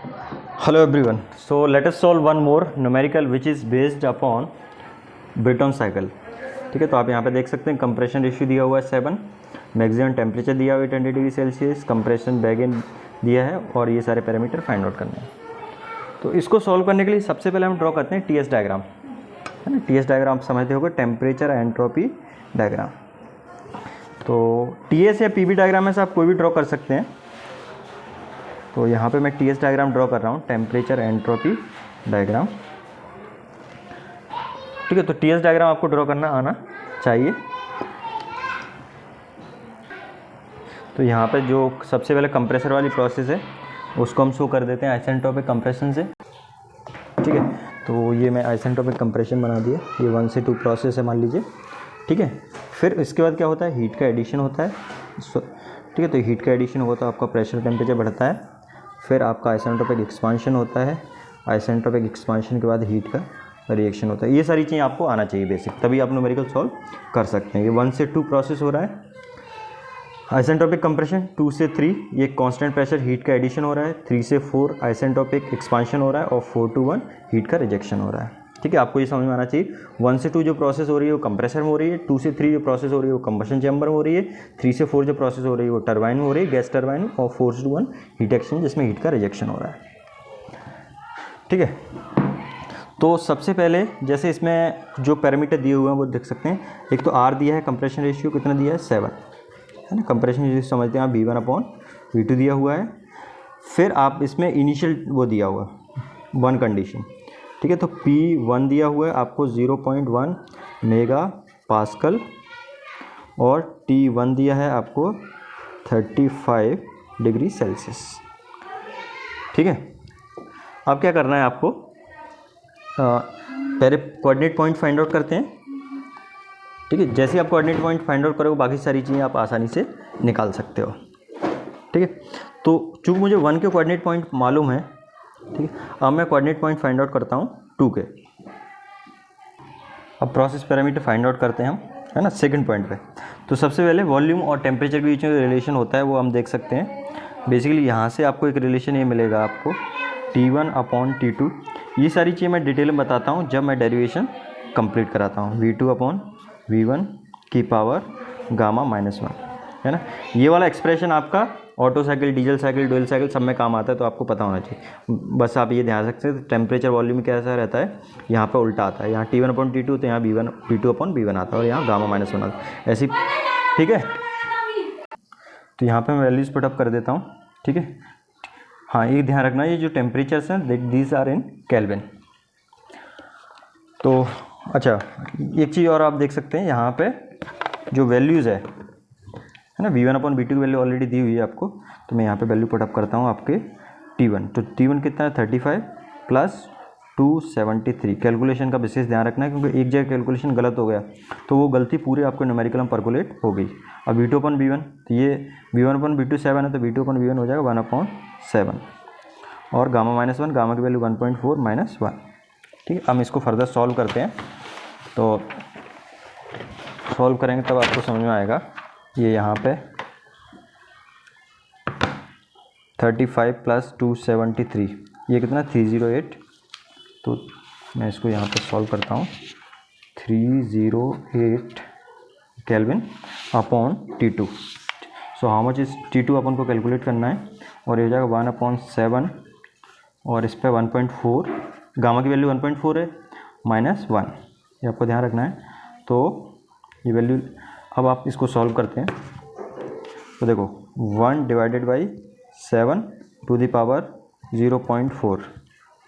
Hello everyone. So let us solve one more numerical which is based upon Brayton cycle. ठीक है, तो आप यहाँ पे देख सकते हैं कंप्रेशन रेशियो दिया हुआ है 7, मैक्सिमम टेम्परेचर दिया हुआ है 20 डिग्री सेल्सियस, कंप्रेशन बैग इन दिया है और ये सारे पैरामीटर फाइंड आउट करने हैं. तो इसको सॉल्व करने के लिए सबसे पहले हम ड्रॉ करते हैं टीएस डायग्राम, है ना. टीएस डायग्राम आप समझते होगे, टेम्परेचर एंट्रोपी डायग्राम. तो टीएस या पीवी डायग्राम में से आप कोई भी ड्रॉ कर सकते हैं. तो यहाँ पे मैं टीएस डायग्राम ड्रॉ कर रहा हूँ, टेम्परेचर एंट्रोपी डायग्राम. ठीक है, तो टीएस डायग्राम आपको ड्रॉ करना आना चाहिए. तो यहाँ पे जो सबसे पहले कंप्रेसर वाली प्रोसेस है उसको हम शो कर देते हैं आइसेंट्रोपिक कंप्रेशन से. ठीक है, तो ये मैं आइसेंट्रोपिक कंप्रेशन बना दिया. ये 1 से 2 प्रोसेस है मान लीजिए. ठीक है, फिर इसके बाद क्या होता है, हीट का एडिशन होता है. ठीक है, तो हीट का एडिशन होगा तो आपका प्रेशर टेम्परेचर बढ़ता है. फिर आपका आइसेंट्रोपिक एक्सपांशन होता है. आइसेंट्रोपिक एक्सपांशन के बाद हीट का रिएक्शन होता है. ये सारी चीज़ें आपको आना चाहिए बेसिक, तभी आप न्यूमेरिकल सॉल्व कर सकते हैं. ये 1 से 2 प्रोसेस हो रहा है. आइसेंट्रोपिक कंप्रेशन 2 से 3 ये कांस्टेंट प्रेशर हीट का एडिशन हो रहा है. 3 से 4 आइसेंट्रोपिक एक्सपांशन हो रहा है और 4 to 1 हीट का रिजेक्शन हो रहा है. ठीक है, आपको ये समझ में आना चाहिए. 1 से 2 जो प्रोसेस हो रही है वो कंप्रेसर में हो रही है. 2 से 3 जो प्रोसेस हो रही है वो कंबशन चैम्बर में हो रही है. 3 से 4 जो प्रोसेस हो रही है वो टरबाइन में हो रही है, गैस टरबाइन. और 4 to 1 हीट एक्सचेंज जिसमें हीट का रिजेक्शन हो रहा है. ठीक है, तो सबसे पहले जैसे इसमें जो पैरामीटर दिए हुए हैं वो देख सकते हैं. एक तो आर दिया है, कंप्रेशन रेशियो कितना दिया है 7, है ना. कंप्रेशन रेशियो समझते हैं आप V1/V2 दिया हुआ है. फिर आप इसमें इनिशियल वो दिया हुआ है 1 कंडीशन. ठीक है, तो P1 दिया हुआ है आपको 0.1 मेगा पास्कल और T1 दिया है आपको 35 डिग्री सेल्सियस. ठीक है, अब क्या करना है आपको, पहले कोऑर्डिनेट पॉइंट फाइंड आउट करते हैं. ठीक है, जैसे आप कोऑर्डिनेट पॉइंट फाइंड आउट करोगे बाकी सारी चीज़ें आप आसानी से निकाल सकते हो. ठीक है, तो चूँकि मुझे 1 के कोऑर्डिनेट पॉइंट मालूम है, ठीक है, अब मैं कोऑर्डिनेट पॉइंट फाइंड आउट करता हूँ 2 के. अब प्रोसेस पैरामीटर फाइंड आउट करते हैं हम, है ना, सेकंड पॉइंट पे. तो सबसे पहले वॉल्यूम और टेम्परेचर के बीच में रिलेशन होता है वो हम देख सकते हैं. बेसिकली यहाँ से आपको एक रिलेशन ये मिलेगा आपको T1/T2. ये सारी चीज़ें मैं डिटेल में बताता हूँ जब मैं डेरिवेशन कंप्लीट कराता हूँ. V2/V1 की पावर गामा-1, है ना. ये वाला एक्सप्रेशन आपका auto cycle, diesel cycle, dual cycle सब में काम आता है, तो आपको पता होना चाहिए. बस आप ये ध्यान रख सकते हैं टेम्परेचर वॉल्यूम कैसा रहता है, यहाँ पे उल्टा आता है. यहाँ T1/T2 तो यहाँ V2/V1 आता है और यहाँ गामा-1 आता है, ऐसी. ठीक है, तो यहाँ पे मैं वैल्यूज़ पुटअप कर देता हूँ. ठीक है, हाँ ये ध्यान रखना, ये जो टेम्परेचर्स हैं दीज आर इन केल्विन. तो अच्छा, एक चीज़ और आप देख सकते हैं यहाँ पे जो वैल्यूज़ है ना, V1/V2 की वैल्यू ऑलरेडी दी हुई है आपको. तो मैं यहाँ पे वैल्यू पुटअप करता हूँ आपके T1. तो T1 कितना है 35 प्लस 273. कैलकुलेशन का विशेष ध्यान रखना है क्योंकि एक जगह कैलकुलेशन गलत हो गया तो वो गलती पूरे आपको न्यूमेरिकल में परकोलेट हो गई. अब V2/V1, तो ये V1/V2 7 है तो V2/V1 हो जाएगा 1/7 और गामा-1, गामा की वैल्यू 1.4 - 1. ठीक है, हम इसको फर्दर सॉल्व करते हैं. तो सॉल्व करेंगे तब आपको समझ में आएगा. ये यहाँ पे 35 प्लस 273 ये कितना 308. तो मैं इसको यहाँ पे सॉल्व करता हूँ. 308 kelvin upon T2. So how much is T2 अपन को कैलकुलेट करना है और ये हो जाएगा 1/7 और इस पर 1.4. गामा की वैल्यू 1.4 है -1, ये आपको ध्यान रखना है. तो ये वैल्यू अब आप इसको सॉल्व करते हैं. तो देखो 1/7 टू द पावर 0.4.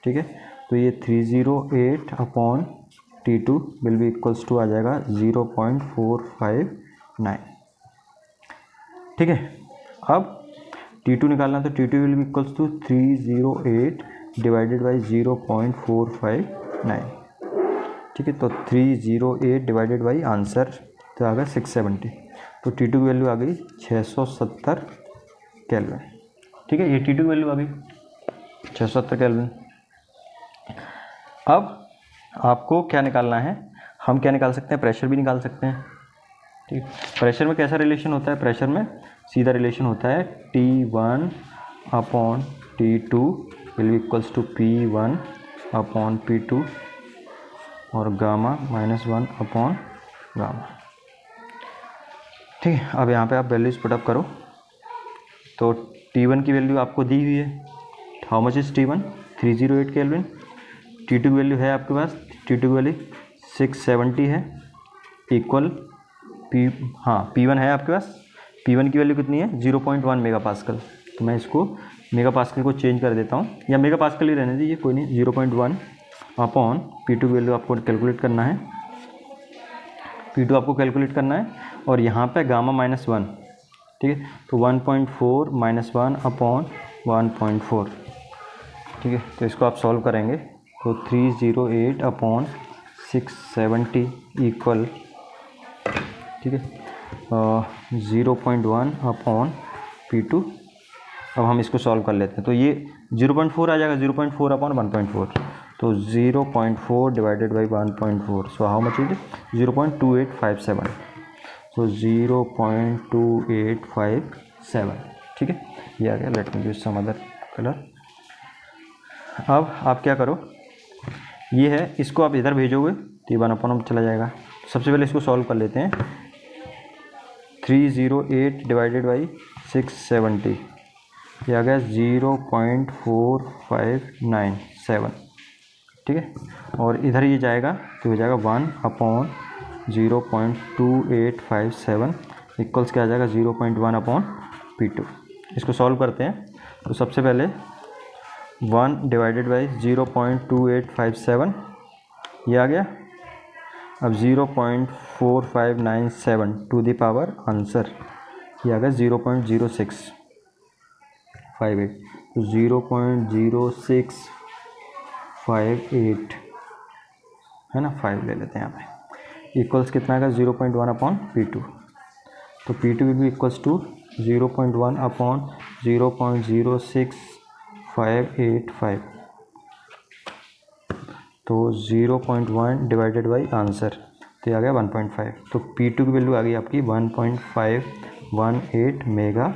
ठीक है, तो ये 308 upon T2 will be equals to आ जाएगा 0.459. ठीक है, अब T2 निकालना तो T2 will be equals to 308 divided by 0.459. ठीक है, तो 308 डिवाइडेड बाई आंसर तो आ गया 670. तो T2 की वैल्यू आ गई 670 केल्विन. ठीक है, ये T2 की वैल्यू आ गई 670 केल्विन. अब आपको क्या निकालना है, हम क्या निकाल सकते हैं, प्रेशर भी निकाल सकते हैं. ठीक, प्रेशर में कैसा रिलेशन होता है, प्रेशर में सीधा रिलेशन होता है T1/T2 will be equals to P1 upon P2 और गामा -1 अपॉन गामा। ठीक है, अब यहाँ पे आप वैल्यूज पुटअप करो। तो T1 की वैल्यू आपको दी हुई है, how much is T1 308 kelvin. T2 की वैल्यू है आपके पास, T2 की वैल्यू 670 है, इक्वल P1 है आपके पास। P1 की वैल्यू कितनी है 0.1 मेगा पास्कल। तो मैं इसको मेगा पास्कल को चेंज कर देता हूँ, या मेगा पास्कल ही रहने दीजिए, कोई नहीं। 0.1 अपॉन P2 की वैल्यू आपको कैलकुलेट करना है, P2 आपको कैलकुलेट करना है, और यहाँ पे गामा -1, ठीक है। तो 1.4 -1 अपॉन 1.4, ठीक है। तो इसको आप सॉल्व करेंगे तो 308 अपॉन 670 इक्वल, ठीक है, 0.1 अपॉन P2। अब हम इसको सॉल्व कर लेते हैं। तो ये 0.4 आ जाएगा, 0.4 अपॉन 1.4, तो 0.4 divided by 1.4, so how much is 0.2857, so 0.2857, ठीक है, ये आ गया। Let me use some other colour. अब आप क्या करो, ये है, इसको आप इधर भेजोगे तो ये 1/, चला जाएगा। सबसे पहले इसको सॉल्व कर लेते हैं। 308 डिवाइडेड बाई 670, ये आ गया 0.4597, ठीक है। और इधर ये जाएगा तो हो जाएगा 1/0.2857 इक्वल्स क्या आ जाएगा 0.1 अपॉन P2। इसको सॉल्व करते हैं। तो सबसे पहले 1 डिवाइडेड बाई 0.2857, ये आ गया। अब 0.4597 टू द पावर आंसर, ये आ गया 0.0658, तो 0.0658 है ना, 5 ले लेते हैं यहाँ पे, इक्वल्स कितना आएगा 0.1 अपॉन P2। तो P2 will be equals to 0.1 upon 0.06585, तो 0.1 डिवाइडेड बाई आंसर, तो ये आ गया 1.5। तो P2 की वैल्यू आ गई आपकी 1.518 मेगा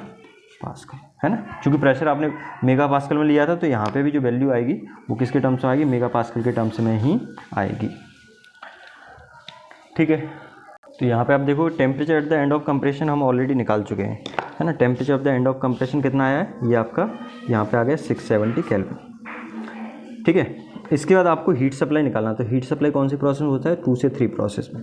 पास्कल, है ना। चूँकि प्रेशर आपने मेगा पास्कल में लिया था, तो यहाँ पे भी जो वैल्यू आएगी वो किसके टर्म्स में आएगी, मेगा पास्कल के टर्म्स में ही आएगी, ठीक है। तो यहाँ पे आप देखो temperature at the end of compression हम ऑलरेडी निकाल चुके हैं, है ना। Temperature at the end of compression कितना आया है, ये आपका यहाँ पे आ गया 670 केल्विन, ठीक है। इसके बाद आपको हीट सप्लाई निकालना। तो हीट सप्लाई कौन सी प्रोसेस में होता है, 2 से 3 प्रोसेस में,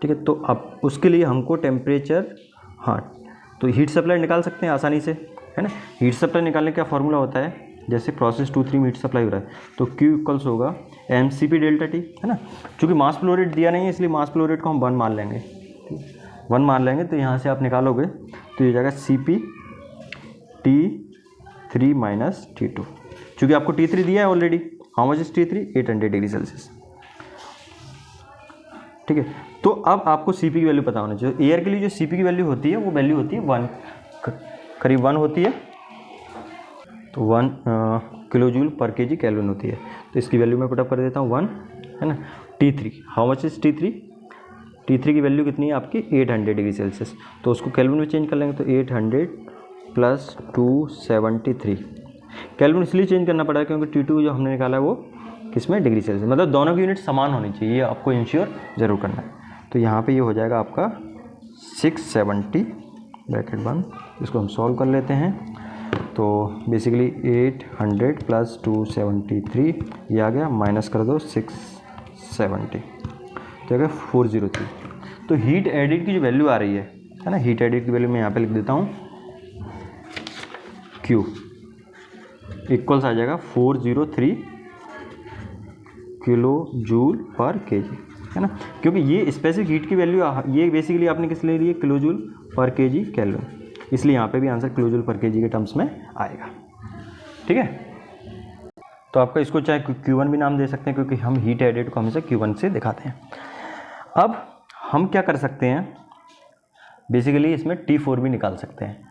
ठीक है। तो अब उसके लिए हमको टेम्परेचर, हाँ, तो हीट सप्लाई निकाल सकते हैं आसानी से, है ना। हीट सप्लाई निकालने का फॉर्मूला होता है, जैसे प्रोसेस 2-3 में हीट सप्लाई हो रहा है तो Q इक्वल्स होगा mCp डेल्टा T, है ना। चूँकि मास फ्लो रेट दिया नहीं है, इसलिए मास फ्लो रेट को हम 1 मान लेंगे, 1 मान लेंगे। तो यहाँ से आप निकालोगे तो ये जाएगा Cp T3 माइनस T2। चूँकि आपको T3 दिया है already, how much is T3 800 degree Celsius, ठीक है। तो अब आपको Cp की वैल्यू पता होनी चाहिए। एयर के लिए जो Cp की वैल्यू होती है वो वैल्यू होती है 1, करीब 1 होती है, तो 1 किलो जूल पर केजी केल्विन होती है। तो इसकी वैल्यू मैं पुटअप कर देता हूँ 1, है ना। T3, how much is T3 की वैल्यू कितनी है आपकी 800 डिग्री सेल्सियस, तो उसको केल्विन में चेंज कर लेंगे। तो 800 प्लस 273 केल्विन इसलिए चेंज करना पड़ा है क्योंकि T2 जो हमने निकाला है वो किस में, डिग्री सेल्सियस, मतलब दोनों की यूनिट समान होनी चाहिए, ये आपको इंश्योर ज़रूर करना है। तो यहाँ पे ये हो जाएगा आपका 670 ब्रैकेट बंद। इसको हम सॉल्व कर लेते हैं। तो बेसिकली 800 प्लस 273, ये आ गया, माइनस कर दो 670, तो आ गया 403। तो हीट एडिड की जो वैल्यू आ रही है ना, हीट एडिड की वैल्यू मैं यहाँ पे लिख देता हूँ, Q इक्वल्स आ जाएगा 403 किलो जूल पर केजी, है ना। क्योंकि ये स्पेसिफिक हीट की वैल्यू, ये बेसिकली आपने किस लिए लिए, किलो जूल पर केजी केल्विन, इसलिए यहाँ पे भी आंसर किलो जूल पर केजी के टर्म्स में आएगा, ठीक है। तो आपका इसको चाहे Q1 भी नाम दे सकते हैं, क्योंकि हम हीट एडेड को हमेशा Q1 से दिखाते हैं। अब हम क्या कर सकते हैं, बेसिकली इसमें T4 भी निकाल सकते हैं।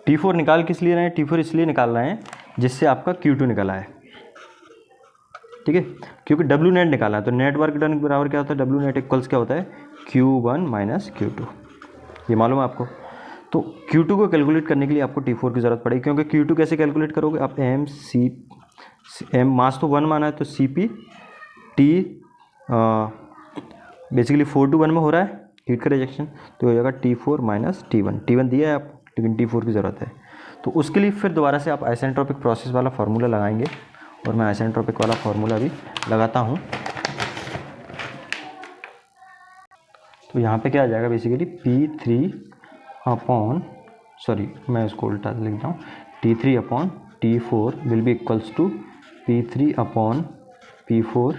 T4 निकाल किस लिए रहे हैं, T4 इसलिए निकाल रहे हैं जिससे आपका Q2 निकला है, ठीक है। क्योंकि W नेट निकाला है, तो नेट वर्क डन बराबर क्या होता है, W नेट इक्वल्स क्या होता है, Q1 माइनस Q2, ये मालूम है आपको। तो Q2 को कैलकुलेट करने के लिए आपको T4 की ज़रूरत पड़ेगी, क्योंकि Q2 कैसे कैलकुलेट करोगे आप, एम मास तो 1 माना है, तो C P T basically 4 to 1 में हो रहा है हीट का रिजेक्शन, तो हो जाएगा T4 माइनस T1। T1 दिया है आपको, लेकिन T4 की ज़रूरत है। तो उसके लिए फिर दोबारा से आप आइसेंट्रोपिक प्रोसेस वाला फार्मूला लगाएंगे, और मैं आइसेंट्रोपिक वाला फार्मूला भी लगाता हूँ। तो यहाँ पे क्या आ जाएगा बेसिकली P3 अपॉन, सॉरी मैं इसको उल्टा लिख रहा हूँ, T3 upon T4 will be equals to P3 upon P4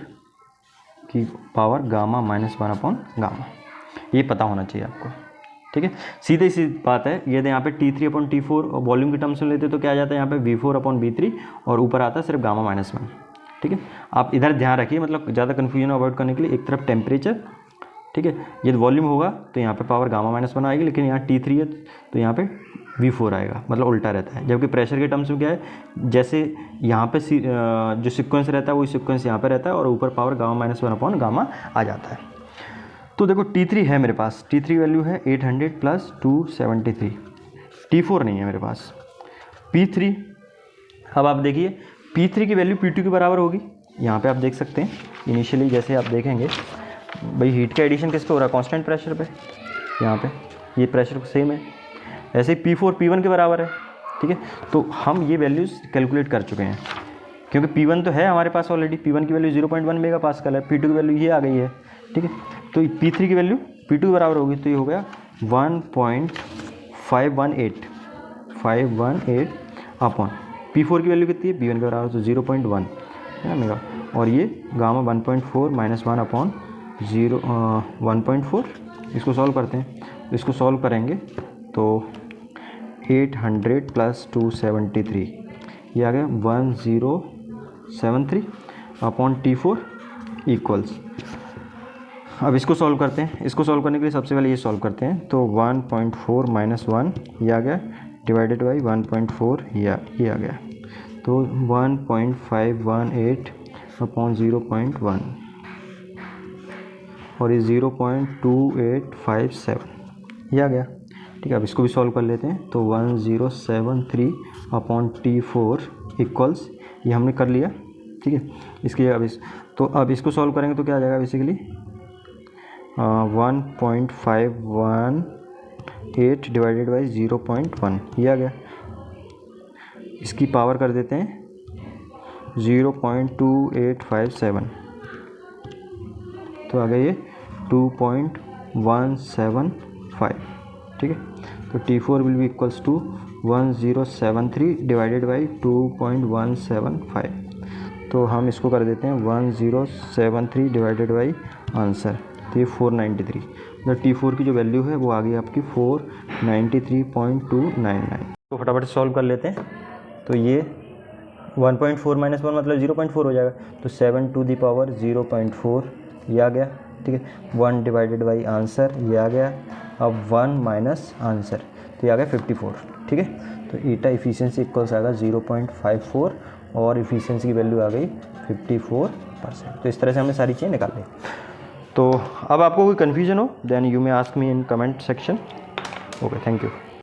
की power gamma minus 1 upon gamma. ये पता होना चाहिए आपको, ठीक है। सीधे सी बात है, ये यहाँ पे T3 अपॉन T4 और वॉल्यूम के टर्म्स में लेते तो क्या आ जाता है यहाँ पे V4 अपॉन V3, और ऊपर आता है सिर्फ गामा माइनस 1, ठीक है। आप इधर ध्यान रखिए, मतलब ज़्यादा कन्फ्यूजन अवॉइड करने के लिए एक तरफ टेम्परेचर, ठीक है, ये वॉल्यूम होगा तो यहाँ पे पावर गामा माइनस 1 आएगी, लेकिन यहाँ T3 है तो यहाँ पे V4 आएगा, मतलब उल्टा रहता है। जबकि प्रेशर के टर्म्स में क्या है, जैसे यहाँ पे जो सीक्वेंस रहता है वही सीक्वेंस यहाँ पे रहता है, और ऊपर power gamma minus 1 upon gamma आ जाता है। तो देखो T3 है मेरे पास, T3 वैल्यू है 800 प्लस 273, T4 नहीं है मेरे पास। P3, अब आप देखिए P3 की वैल्यू P2 के बराबर होगी, यहाँ पे आप देख सकते हैं। इनिशियली जैसे आप देखेंगे भाई हीट का एडिशन किस पे हो रहा है, कांस्टेंट प्रेशर पे, यहाँ पे ये प्रेशर सेम है। ऐसे ही P4 P1 के बराबर है, ठीक है। तो हम ये वैल्यूज़ कैलकुलेट कर चुके हैं, क्योंकि P1 तो है हमारे पास ऑलरेडी, P1 की वैल्यू 0.1 मेगा पास्कल है, P2 की वैल्यू ये आ गई है, ठीक है। तो P3 की वैल्यू P2 के बराबर होगी, तो ये हो गया 1.518 अपॉन P4 की वैल्यू कितनी है, P1 के बराबर, तो 0.1 है मेगा, और ये गामा 1.4 माइनस 1 अपॉन 1.4। इसको सॉल्व करते हैं, तो इसको सॉल्व करेंगे तो 800 प्लस 273 ये आ गया 1073 अपॉन T4 इक्वल्स। अब इसको सॉल्व करते हैं, इसको सॉल्व करने के लिए सबसे पहले ये सॉल्व करते हैं, तो 1.4 माइनस 1 ये आ गया, डिवाइडेड बाई 1.4 ये आ गया, तो 1.518 अपॉन 0.1, और ये 0.2857 ये आ गया, ठीक है। अब इसको भी सॉल्व कर लेते हैं, तो 1073 अपॉन T4 इक्वल्स, ये हमने कर लिया, ठीक है। इसके अब इसको सॉल्व करेंगे तो क्या आ जाएगा बेसिकली 1.518 डिवाइडेड बाई 0.1 ये आ गया। इसकी पावर कर देते हैं 0.2857, तो आ गया ये 2.175, ठीक है। तो T4 will be equals to 1073 divided by 2.175, तो हम इसको कर देते हैं 1073 डिवाइडेड बाई आंसर, तो ये 493। तो T4 की जो वैल्यू है वो आ गई आपकी 493.299। तो फटाफट सॉल्व कर लेते हैं, तो ये 1.4 माइनस 1 मतलब 0.4 हो जाएगा, तो 7 टू द पावर 0.4 ये आ गया, ठीक है। 1 डिवाइडेड बाई आंसर ये आ गया, अब 1 माइनस आंसर, तो ये आ गया 54, ठीक है। तो ईटा इफिशियंसी इक्वल्स आएगा 0.54, और इफिशियंसी की वैल्यू आ गई 54%। तो इस तरह से हमने सारी चीज़ें निकाल ली। तो अब आपको कोई कन्फ्यूजन हो then you may ask me in comment section. Okay, thank you.